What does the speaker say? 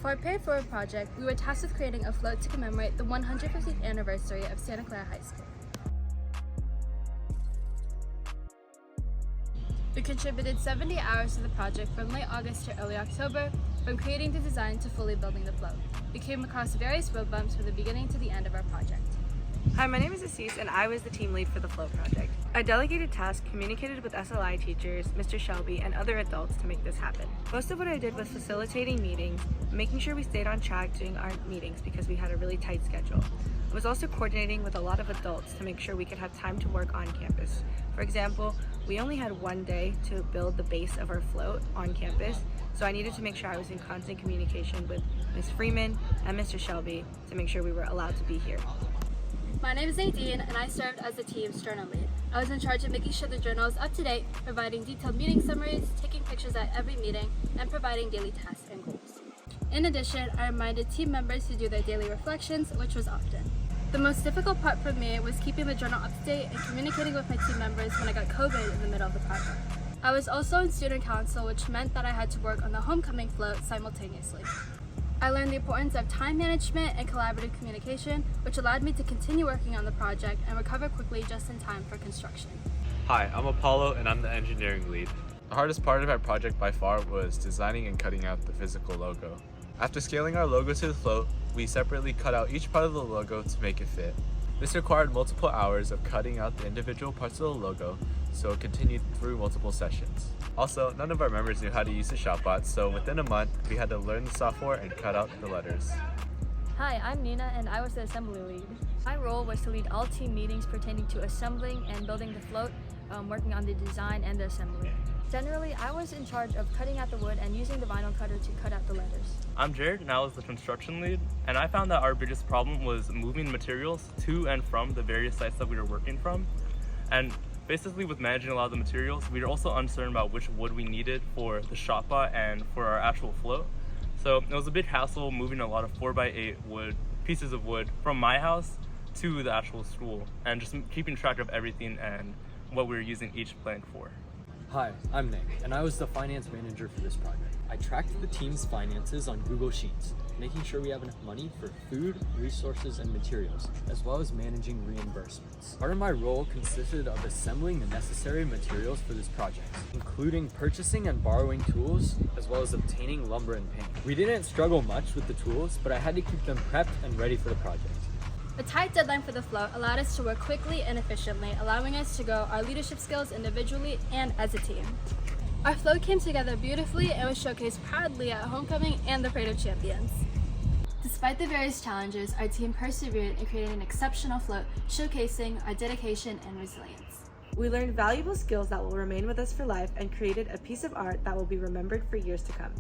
For our Pay Forward project, we were tasked with creating a float to commemorate the 150th anniversary of Santa Clara High School. We contributed 70 hours to the project from late August to early October, from creating the design to fully building the float. We came across various road bumps from the beginning to the end of our project. Hi, my name is SCHS and I was the team lead for the float project. I delegated tasks, communicated with SLI teachers, Mr. Shelby, and other adults to make this happen. Most of what I did was facilitating meetings, making sure we stayed on track during our meetings because we had a really tight schedule. I was also coordinating with a lot of adults to make sure we could have time to work on campus. For example, we only had one day to build the base of our float on campus, so I needed to make sure I was in constant communication with Ms. Freeman and Mr. Shelby to make sure we were allowed to be here. My name is Nadine, and I served as the team's journal lead. I was in charge of making sure the journal is up to date, providing detailed meeting summaries, taking pictures at every meeting, and providing daily tasks and goals. In addition, I reminded team members to do their daily reflections, which was often. The most difficult part for me was keeping the journal up to date and communicating with my team members when I got COVID in the middle of the project. I was also in student council, which meant that I had to work on the homecoming float simultaneously. I learned the importance of time management and collaborative communication, which allowed me to continue working on the project and recover quickly just in time for construction. Hi, I'm Apollo and I'm the engineering lead. The hardest part of our project by far was designing and cutting out the physical logo. After scaling our logo to the float, we separately cut out each part of the logo to make it fit. This required multiple hours of cutting out the individual parts of the logo, so it continued through multiple sessions. Also, none of our members knew how to use the ShopBot, so within a month, we had to learn the software and cut out the letters. Hi, I'm Nina and I was the assembly lead. My role was to lead all team meetings pertaining to assembling and building the float, working on the design and the assembly. Generally, I was in charge of cutting out the wood and using the vinyl cutter to cut out the letters. I'm Jared and I was the construction lead, and I found that our biggest problem was moving materials to and from the various sites that we were working from. And basically with managing a lot of the materials, we were also uncertain about which wood we needed for the ShopBot and for our actual float. So it was a big hassle moving a lot of 4x8 pieces of wood from my house to the actual school, and just keeping track of everything and what we were using each plank for. Hi, I'm Nick, and I was the finance manager for this project. I tracked the team's finances on Google Sheets, making sure we have enough money for food, resources, and materials, as well as managing reimbursements. Part of my role consisted of assembling the necessary materials for this project, including purchasing and borrowing tools, as well as obtaining lumber and paint. We didn't struggle much with the tools, but I had to keep them prepped and ready for the project. The tight deadline for the float allowed us to work quickly and efficiently, allowing us to grow our leadership skills individually and as a team. Our float came together beautifully and was showcased proudly at Homecoming and the Parade of Champions. Despite the various challenges, our team persevered in creating an exceptional float, showcasing our dedication and resilience. We learned valuable skills that will remain with us for life and created a piece of art that will be remembered for years to come.